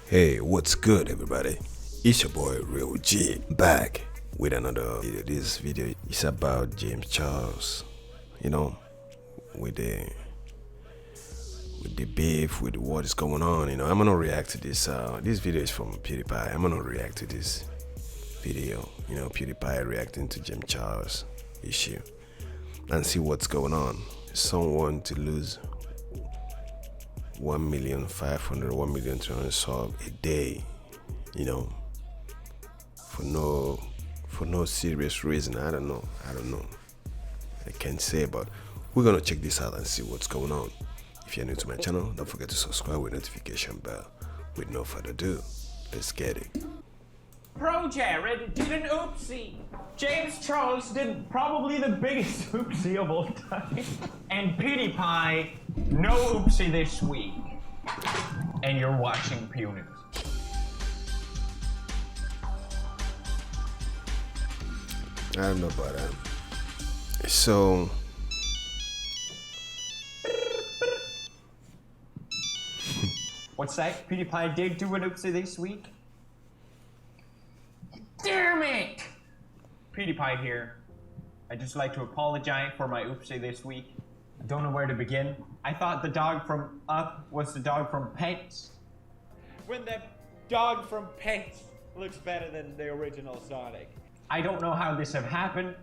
Hey, what's good, everybody? It's your boy RealGee back with another video. This video is about James Charles. You know, with the beef, with what is going on. You know, I'm gonna react to this. This video is from PewDiePie. I'm gonna react to this video. You know, PewDiePie reacting to James Charles issue and see what's going on. Someone to lose 1,500,000, 1,300,000 subs a day, you know, for no serious reason. I don't know. I can't say, but we're gonna check this out and see what's going on. If you're new to my channel, don't forget to subscribe with notification bell. With no further ado, let's get it. Pro Jared did an oopsie. James Charles did probably the biggest oopsie of all time. And PewDiePie, no oopsie this week. And you're watching Pew News. I don't know about that. So What's that? PewDiePie did do an oopsie this week? Damn it! PewDiePie here. I'd just like to apologize for my oopsie this week. I don't know where to begin. I thought the dog from Up was the dog from Pets. When that dog from Pets looks better than the original Sonic. I don't know how this have happened,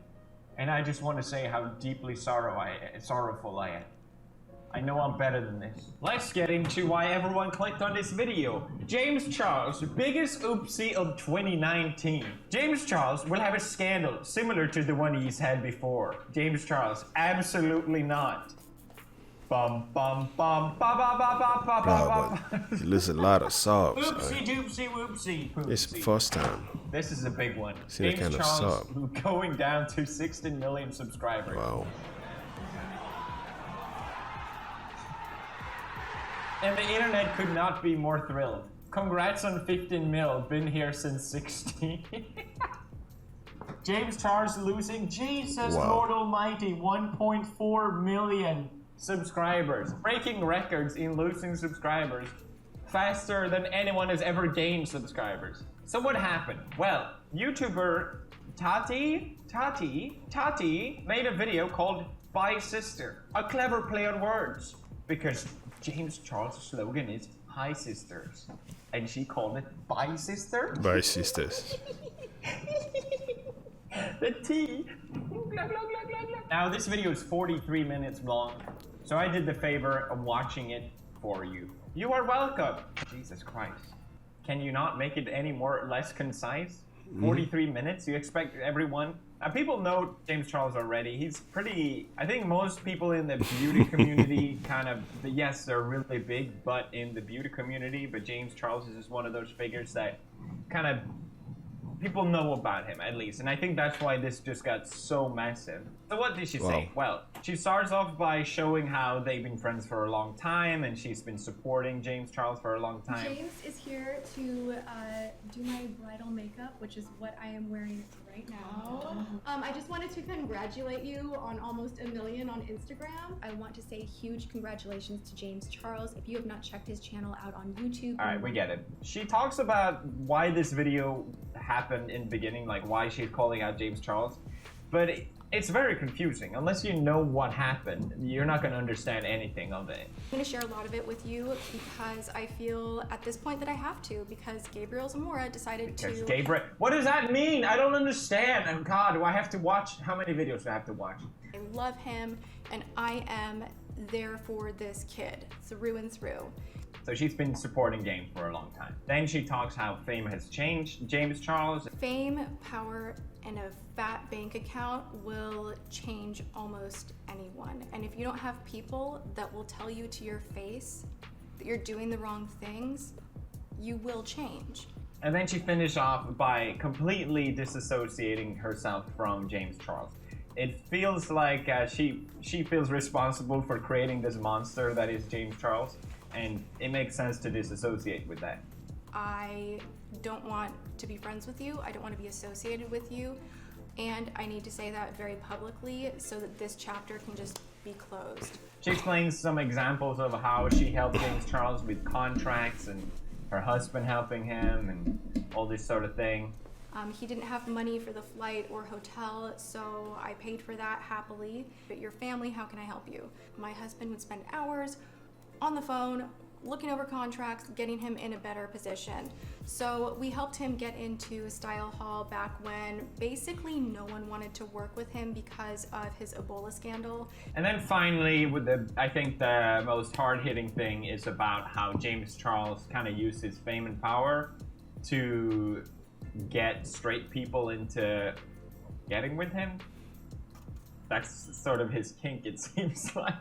and I just want to say how deeply sorrowful I am. I know I'm better than this. Let's get into why everyone clicked on this video. James Charles, biggest oopsie of 2019. James Charles will have a scandal similar to the one he's had before. James Charles, absolutely not. Bum bum bum ba ba ba ba ba ba ba. he loses a lot of subs. Oopsie doopsie whoopsie poopsie. It's first time. This is a big one. See that James kind of Charles sub. going down to 16 million subscribers. Wow. And the internet could not be more thrilled. Congrats on 15 mil, been here since 16. James Charles losing, Jesus Wow. Lord Almighty, 1.4 million subscribers. Breaking records in losing subscribers faster than anyone has ever gained subscribers. So what happened? Well, YouTuber Tati made a video called Bye Sister. A clever play on words, because James Charles' slogan is Hi Sisters, and she called it Bye Sister? Bye, sisters. The T. Blah, blah, blah, blah, blah. Now this video is 43 minutes long, so I did the favor of watching it for you. You are welcome. Jesus Christ. Can you not make it any less concise? 43 minutes? You expect everyone? People know James Charles already. He's pretty, I think most people in the beauty community kind of, yes, they're really big, but in the beauty community, but James Charles is just one of those figures that kind of, people know about him at least. And I think that's why this just got so massive. So what did she say? Well, she starts off by showing how they've been friends for a long time and she's been supporting James Charles for a long time. James is here to do my bridal makeup, which is what I am wearing right now. I just wanted to congratulate you on almost 1 million on Instagram. I want to say huge congratulations to James Charles. If you have not checked his channel out on YouTube. All right, we get it. She talks about why this video happened in the beginning, like why she's calling out James Charles, but it's very confusing. Unless you know what happened, you're not going to understand anything of it. I'm going to share a lot of it with you because I feel at this point that I have to, because Gabriel Zamora decided to... Gabriel, what does that mean? I don't understand. Oh God, do I have to watch? How many videos do I have to watch? I love him and I am there for this kid, through and through. So she's been supporting James for a long time. Then she talks how fame has changed James Charles. Fame, power, and a fat bank account will change almost anyone. And if you don't have people that will tell you to your face that you're doing the wrong things, you will change. And then she finished off by completely disassociating herself from James Charles. It feels like she feels responsible for creating this monster that is James Charles. And it makes sense to disassociate with that. I don't want to be friends with you. I don't want to be associated with you. And I need to say that very publicly so that this chapter can just be closed. She explains some examples of how she helped James Charles with contracts and her husband helping him and all this sort of thing. He didn't have money for the flight or hotel, so I paid for that happily. But your family, how can I help you? My husband would spend hours on the phone, looking over contracts, getting him in a better position. So we helped him get into Style Hall back when basically no one wanted to work with him because of his Ebola scandal. And then finally, with I think the most hard-hitting thing is about how James Charles kind of used his fame and power to get straight people into getting with him. That's sort of his kink, it seems like.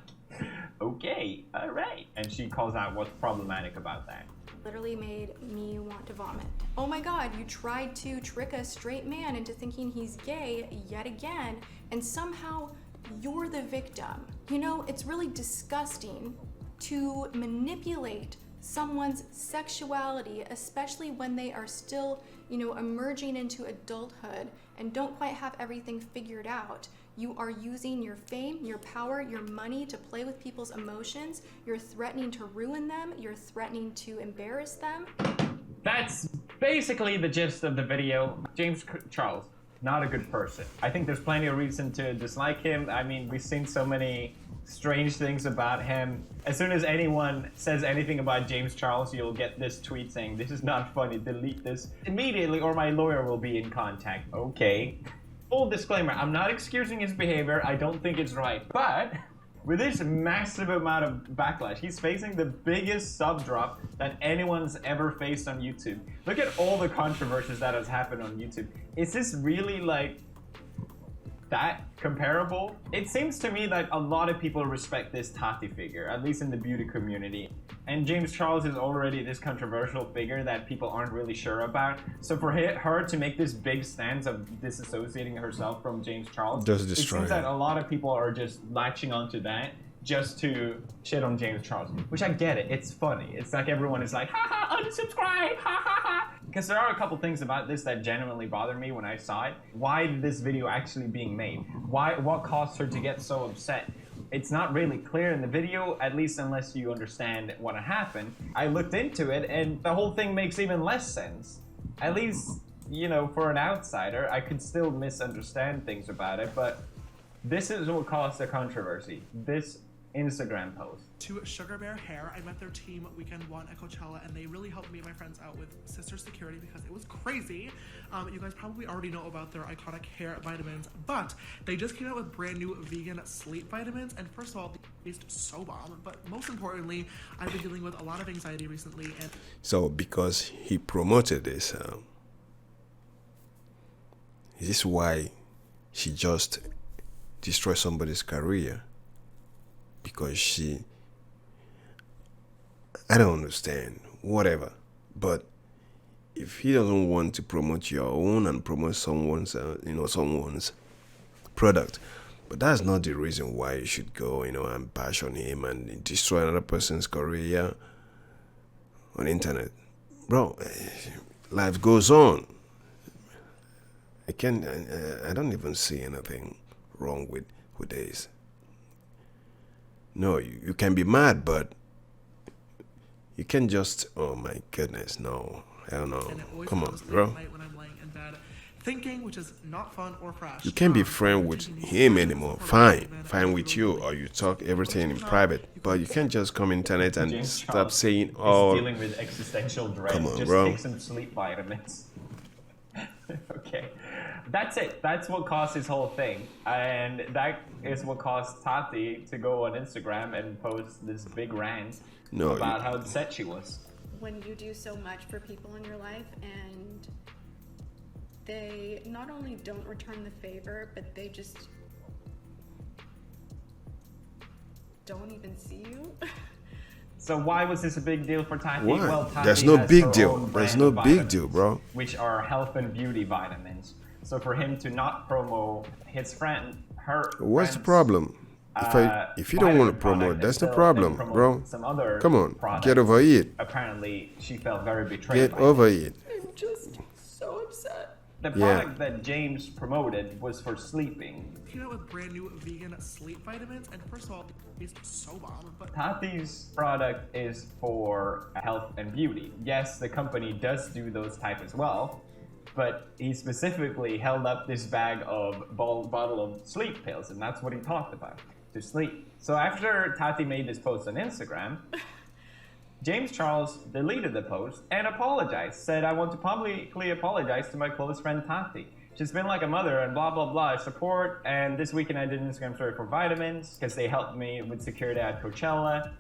Okay, all right. And she calls out what's problematic about that. Literally made me want to vomit. Oh my God, you tried to trick a straight man into thinking he's gay yet again, and somehow you're the victim. You know, it's really disgusting to manipulate someone's sexuality, especially when they are still, you know, emerging into adulthood and don't quite have everything figured out. You are using your fame, your power, your money to play with people's emotions. You're threatening to ruin them. You're threatening to embarrass them. That's basically the gist of the video. James Charles, not a good person. I think there's plenty of reason to dislike him. I mean, we've seen so many strange things about him. As soon as anyone says anything about James Charles, you'll get this tweet saying, "This is not funny, delete this immediately or my lawyer will be in contact." Okay. Full disclaimer, I'm not excusing his behavior. I don't think it's right. But with this massive amount of backlash, he's facing the biggest sub drop that anyone's ever faced on YouTube. Look at all the controversies that has happened on YouTube. Is this really like that comparable? It seems to me that a lot of people respect this Tati figure, at least in the beauty community. And James Charles is already this controversial figure that people aren't really sure about. So for her to make this big stance of disassociating herself from James Charles, Just it destroy seems that him. a lot of people are just latching onto that just to shit on James Charles, which I get it. It's funny. It's like everyone is like, ha ha, unsubscribe, ha ha ha. Because there are a couple things about this that genuinely bothered me when I saw it. Why is this video actually being made? What caused her to get so upset? It's not really clear in the video, at least unless you understand what happened. I looked into it and the whole thing makes even less sense. At least, you know, for an outsider, I could still misunderstand things about it, but this is what caused the controversy. This Instagram post. To Sugar Bear Hair, I met their team weekend 1 at Coachella, and they really helped me and my friends out with sister security because it was crazy. You guys probably already know about their iconic hair vitamins, but they just came out with brand new vegan sleep vitamins, and first of all, they taste so bomb, but most importantly, I've been dealing with a lot of anxiety recently, and So because he promoted this, is this why she just destroyed somebody's career? Because I don't understand, whatever. But if he doesn't want to promote your own and promote someone's, someone's product, but that's not the reason why you should go, and bash on him and destroy another person's career on the internet. Bro, life goes on. I don't even see anything wrong with this. No, you can be mad, but you can just, oh my goodness, no, hell no. and it always Come on, comes late bro. at night when I'm laying in bed thinking, which is not fun or fresh. You can't be friend with him anymore. Fine with with you, or you talk everything in private. But you can't just come internet and James stop Charles saying, is oh, dealing with existential dread. Come on, Just bro. take some sleep vitamins. Okay, that's it. That's what caused this whole thing, and that is what caused Tati to go on Instagram and post this big rant about how upset she was. When you do so much for people in your life and they not only don't return the favor, but they just don't even see you. So why was this a big deal for Tati? Why? Well, Tati There's no has big her deal. own There's brand no of big vitamins, deal, bro. Which are health and beauty vitamins. So for him to not promo his friend, What's the problem? If you don't want to promote, that's the problem, bro. Some other Come on, products. get over it. Apparently, she felt very betrayed. Get by over him. it. I'm just so upset. The Yeah. product that James promoted was for sleeping. Came out with brand new vegan sleep vitamins, and first of all, it's so bomb. But Tati's product is for health and beauty. Yes, the company does do those type as well, but he specifically held up this bag of bottle of sleep pills, and that's what he talked about, to sleep. So after Tati made this post on Instagram, James Charles deleted the post and apologized, said, I want to publicly apologize to my close friend Tati. She's been like a mother and blah, blah, blah, support. And this weekend I did an Instagram story for vitamins because they helped me with security at Coachella.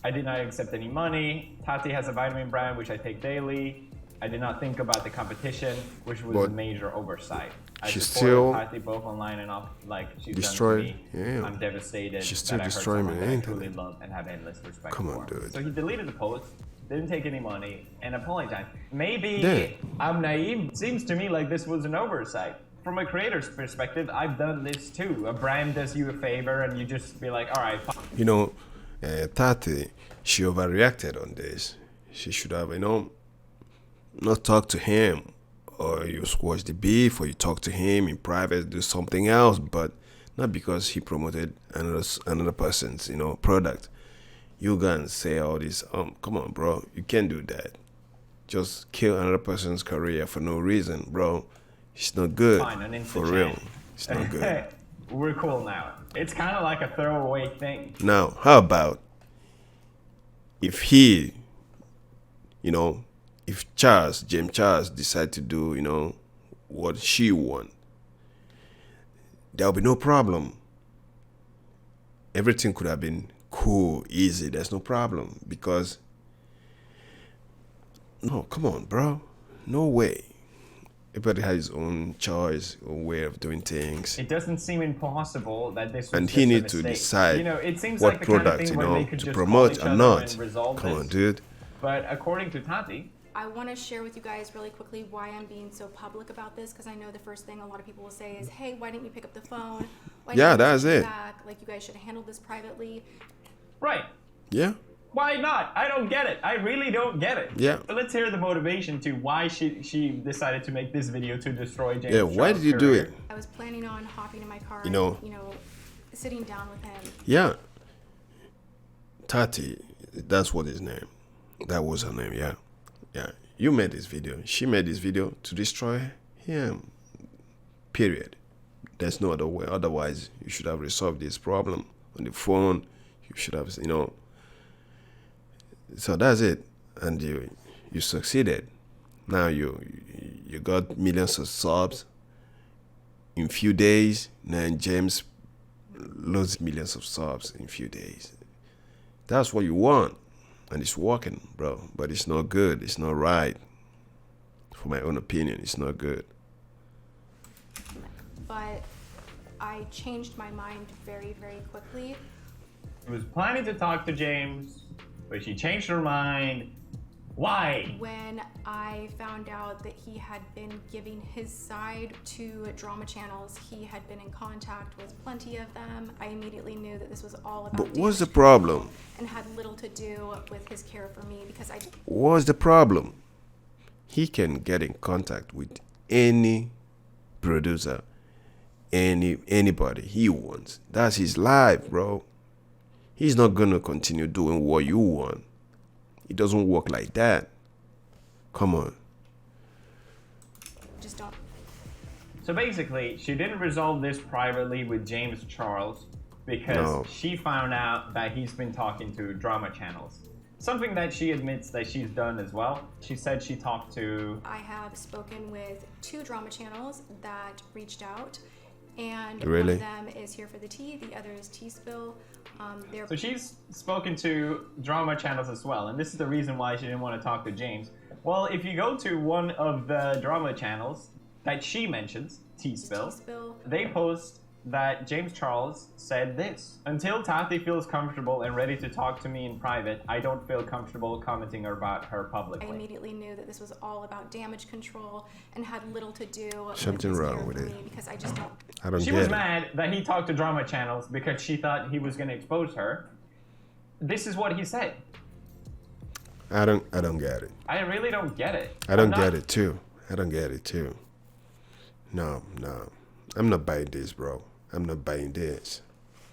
I did not accept any money. Tati has a vitamin brand which I take daily. I did not think about the competition, which was But a major oversight. I she's supported still Tati both online and off, like she's destroyed. done to me. Yeah. I'm devastated. She's still that I hurt destroying someone me, that I ain't truly it? love and have endless respect Come for. on, dude. So he deleted the post, didn't take any money, and apologized. Maybe Yeah. I'm naive. Seems to me like this was an oversight. From a creator's perspective, I've done this too. A brand does you a favor and you just be like, all right, You know, Tati, she overreacted on this. She should have, not talk to him, or you squash the beef, or you talk to him in private, do something else, but not because he promoted another person's, product. You go and say all this, come on, bro, you can't do that. Just kill another person's career for no reason, bro. It's not good. fine, an Insta For chat. real. It's not good. We're cool now. It's kind of like a throwaway thing. Now, how about if he, if James Charles decide to do, what she want, there'll be no problem. Everything could have been cool, easy. There's no problem because, no, come on, bro. No way. Everybody has his own choice, own way of doing things. It doesn't seem impossible that this was And just he a needs to mistake. decide it seems what like the kind of product, thing where they could to just promote call each or other not. and resolve Come this. on, dude. But according to Tati, I want to share with you guys really quickly why I'm being so public about this, because I know the first thing a lot of people will say is, hey, why didn't you pick up the phone? Why Yeah, didn't you that's message me it. back? Like, you guys should have handled this privately. right. Yeah. Why not? I don't get it. I really don't get it. Yeah. So let's hear the motivation to why she decided to make this video to destroy James. Yeah, why Charles' did you do career. it? I was planning on hopping in my car You know- and, sitting down with him. Yeah. Tati, that's what his name. That was her name, yeah. Yeah. You made this video. She made this video to destroy him. Period. There's no other way. Otherwise, you should have resolved this problem on the phone. You should have, So that's it. And you succeeded. Now you got millions of subs in few days. Now James loses millions of subs in few days. That's what you want. And it's working, bro. But it's not good. It's not right. For my own opinion, it's not good. But I changed my mind very, very quickly. She was planning to talk to James, but she changed her mind. Why? When I found out that he had been giving his side to drama channels, he had been in contact with plenty of them. I immediately knew that this was all about But what's the damage problem? control and had little to do with his care for me, because I What's the problem? He can get in contact with any producer, anybody he wants. That's his life, bro. He's not gonna continue doing what you want. It doesn't work like that. Come on. just don't. So basically, she didn't resolve this privately with James Charles because No. she found out that he's been talking to drama channels. Something that she admits that she's done as well. She said she talked to... I have spoken with 2 drama channels that reached out, and Really? one of them is Here for the Tea, the other is Tea Spill. They're So she's spoken to drama channels as well, and this is the reason why she didn't want to talk to James. Well, if you go to one of the drama channels that she mentions, T-Spill, Tea Spill. they post that James Charles said this: until Tati feels comfortable and ready to talk to me in private, I don't feel comfortable commenting about her I publicly. immediately knew that this was all about damage control and had little to do Something with his wrong care with for it. me, because I just don't. I don't She get was it. mad that he talked to drama channels because she thought he was going to expose her. This is what he said. I don't get it. I really don't get it. I don't I'm not- get it too. I don't get it too. No. I'm not buying this, bro. I'm not buying this.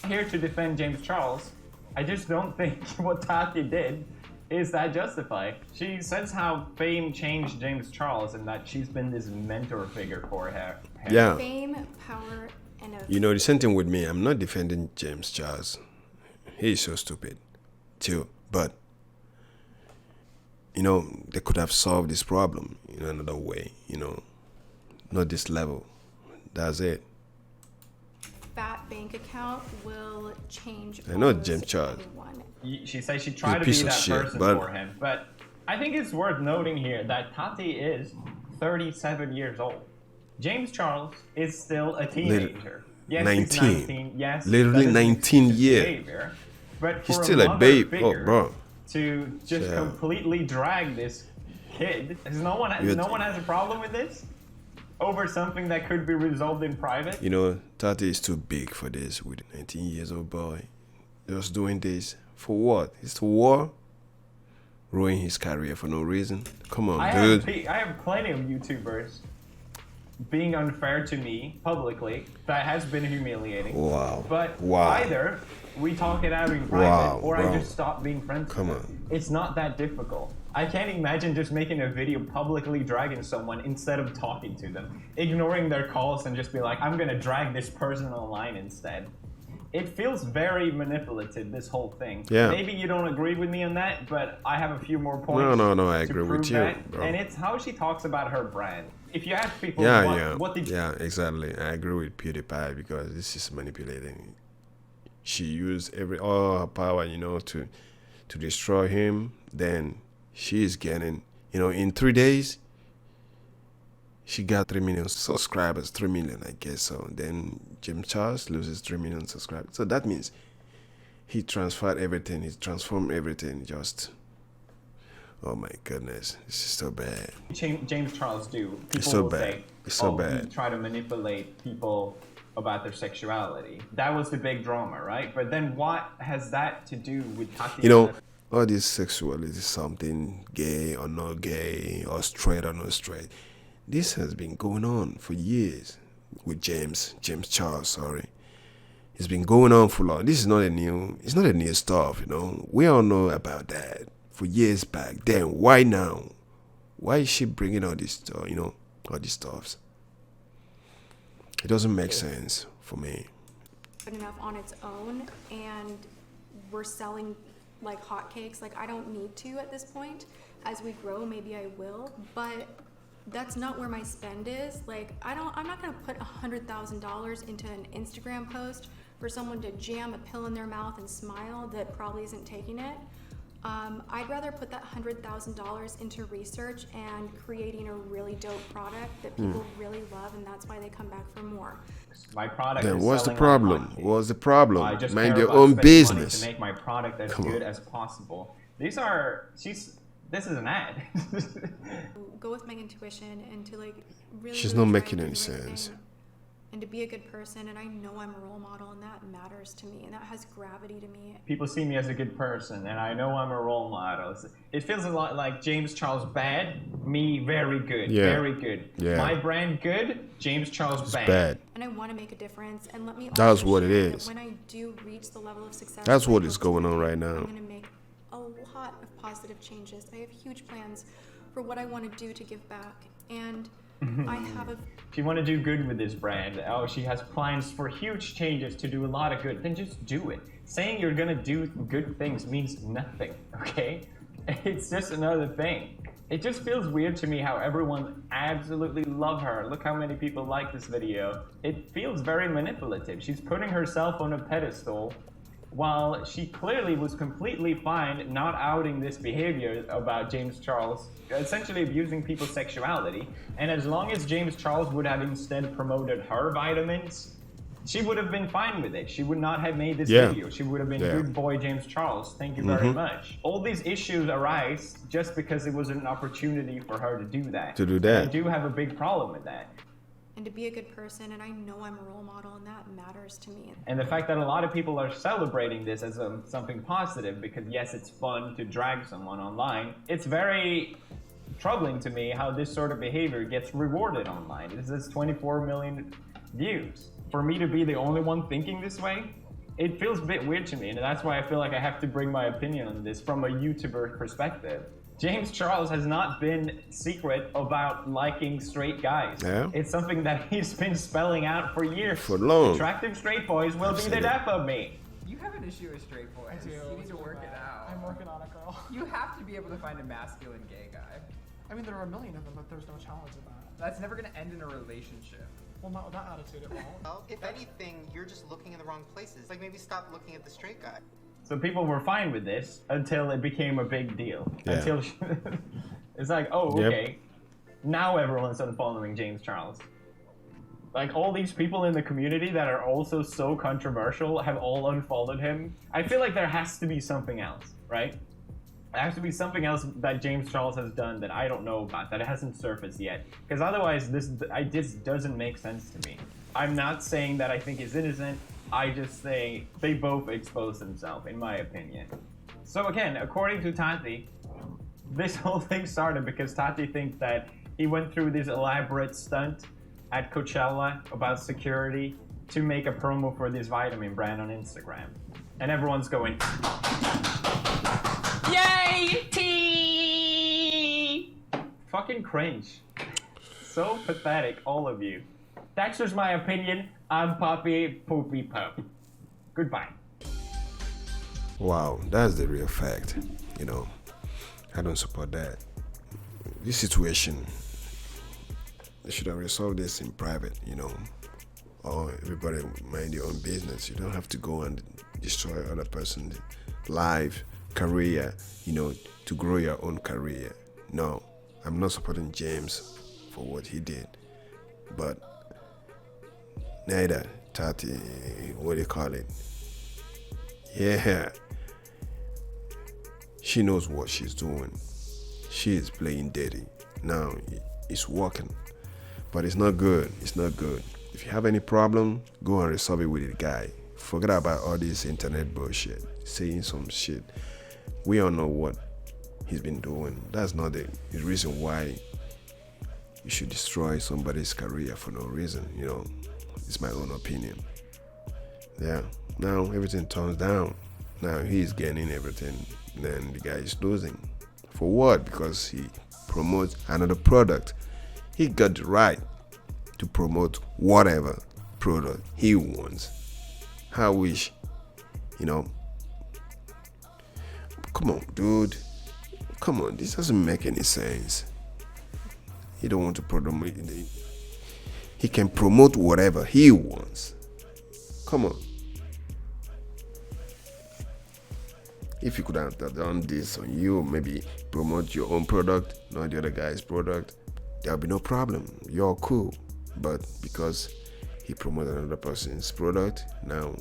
Here to defend James Charles. I just don't think what Tati did is that justified. She says how fame changed James Charles and that she's been this mentor figure for her. Yeah. Fame, power, and a... You know, the same thing with me. I'm not defending James Charles. He's so stupid, too. But, you know, they could have solved this problem in another way, you know. Not this level. That's it. fat bank account will change. I know James Charles. She says she tried to be that person for him, but I think it's worth noting here that Tati is 37 years old. James Charles is still a teenager. Yes, 19. He's 19. Yes, literally 19 years. But he's for still a babe. Oh, bro. To just completely drag this kid, no one has a problem with this over something that could be resolved in private. You know, Tati is too big for this with a 19 years old boy. Just doing this for what? It's to war? Ruin his career for no reason? Come on, dude. I have plenty of YouTubers being unfair to me publicly. That has been humiliating. Wow. But wow. Either we talk it out in private or I just stop being friends with them. It's not that difficult. I can't imagine just making a video publicly dragging someone instead of talking to them. Ignoring their calls and just be like, I'm gonna drag this person online instead. It feels very manipulative, this whole thing. Yeah. Maybe you don't agree with me on that, but I have a few more points. No, I agree with you, bro. And it's how she talks about her brand. If you ask people, what did you... Yeah, exactly. I agree with PewDiePie because this is manipulating. She used all her power, you know, to destroy him. Then she is getting, you know, in 3 days, she got 3 million subscribers, 3 million, I guess so. Then James Charles loses 3 million subscribers. So that means he transferred everything, he transformed everything, just, oh my goodness, this is so bad. James Charles do. People it's so will bad. Say, it's so bad. He try to manipulate people about their sexuality. That was the big drama, right? But then what has that to do with Tati? You know, all this sexuality is something gay or not gay, or straight or not straight. This has been going on for years with James Charles, sorry. It's been going on for long. This is not it's not a new stuff, you know. We all know about that for years back. Then why now? Why is she bringing all this stuff, you know, all these stuffs? It doesn't make sense for me. Good enough on its own, and we're selling like hotcakes. Like, I don't need to at this point. As we grow, maybe I will, but that's not where my spend is. Like, I'm not gonna put $100,000 into an Instagram post for someone to jam a pill in their mouth and smile that probably isn't taking it. I'd rather put that $100,000 into research and creating a really dope product that people really love, and that's why they come back for more. My product. Then is what's the selling problem? like What's the problem? I just mind care your about own spending business. money to make my product as good as possible. This is an ad. Go with my intuition and to like really. She's really not try making and any do the right sense. thing. And to be a good person, and I know I'm a role model, and that matters to me, and that has gravity to me. People see me as a good person, and I know I'm a role model. It feels a lot like James Charles bad, me very good, very good. Yeah. My brand good, James Charles It's bad. bad. And I want to make a difference, and let me. That's also what it share that is. When I do reach the level of success, That's what is hope going to on be, right now. I'm going to make a lot of positive changes. I have huge plans for what I want to do to give back, and I have a. If you want to do good with this brand, she has plans for huge changes to do a lot of good, then just do it. Saying you're gonna do good things means nothing, okay? It's just another thing. It just feels weird to me how everyone absolutely love her. Look how many people like this video. It feels very manipulative. She's putting herself on a pedestal while she clearly was completely fine not outing this behavior about James Charles, essentially abusing people's sexuality. And as long as James Charles would have instead promoted her vitamins, she would have been fine with it. She would not have made this video. She would have been good boy James Charles. Thank you very much. All these issues arise just because it was an opportunity for her to do that. I do have a big problem with that. And to be a good person, and I know I'm a role model, and that matters to me. And the fact that a lot of people are celebrating this as something positive, because yes, it's fun to drag someone online. It's very troubling to me how this sort of behavior gets rewarded online. This is 24 million views. For me to be the only one thinking this way, it feels a bit weird to me, and that's why I feel like I have to bring my opinion on this from a YouTuber perspective. James Charles has not been secret about liking straight guys. Yeah. It's something that he's been spelling out for years. For long. Attractive straight boys will be the death of me. You have an issue with straight boys. I do. You need to work it out. I'm working on it, girl. You have to be able to find a masculine gay guy. I mean, there are a million of them, but there's no challenge in that. That's never gonna end in a relationship. Well, not with that attitude, it won't. Well, if anything, you're just looking in the wrong places. Like, maybe stop looking at the straight guy. So people were fine with this until it became a big deal. Yeah. Until it's like, oh, Yep. okay. Now everyone's unfollowing James Charles. Like, all these people in the community that are also so controversial have all unfollowed him. I feel like there has to be something else, right? There has to be something else that James Charles has done that I don't know about, that hasn't surfaced yet. Because otherwise, this doesn't make sense to me. I'm not saying that I think he's innocent. I just say they both exposed themselves, in my opinion. So again, according to Tati, this whole thing started because Tati thinks that he went through this elaborate stunt at Coachella about security to make a promo for this vitamin brand on Instagram. And everyone's going, yay, tea! Fucking cringe. So pathetic, all of you. That's just my opinion. I'm Poppy Poopy Pup. Goodbye. Wow, that's the real fact. You know, I don't support that. This situation, they should have resolved this in private, you know, or everybody mind your own business. You don't have to go and destroy other person's life, career, you know, to grow your own career. No, I'm not supporting James for what he did, but neither Tati, what do you call it? Yeah, she knows what she's doing. She is playing dirty. Now it's working, but it's not good. It's not good. If you have any problem, go and resolve it with the guy. Forget about all this internet bullshit, saying some shit. We all know what he's been doing. That's not the reason why you should destroy somebody's career for no reason, you know. It's my own opinion. Yeah, now everything turns down. Now he's gaining everything, then the guy is losing. For what? Because he promotes another product. He got the right to promote whatever product he wants. I wish, you know. Come on, dude. Come on, this doesn't make any sense. He don't want to promote. He can promote whatever he wants. Come on. If you could have done this on you, maybe promote your own product, not the other guy's product, there'll be no problem. You're cool. But because he promoted another person's product, now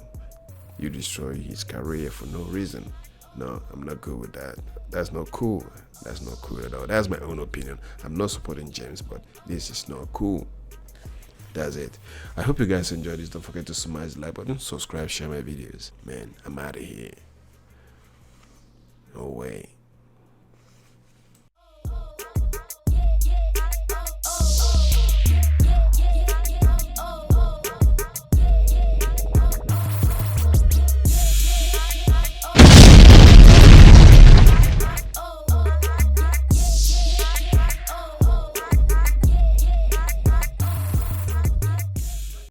you destroy his career for no reason. No, I'm not good with that. That's not cool. That's not cool at all. That's my own opinion. I'm not supporting James, but this is not cool. That's it. I hope you guys enjoyed this. Don't forget to smash the like button, subscribe, share my videos. Man, I'm out of here. No way.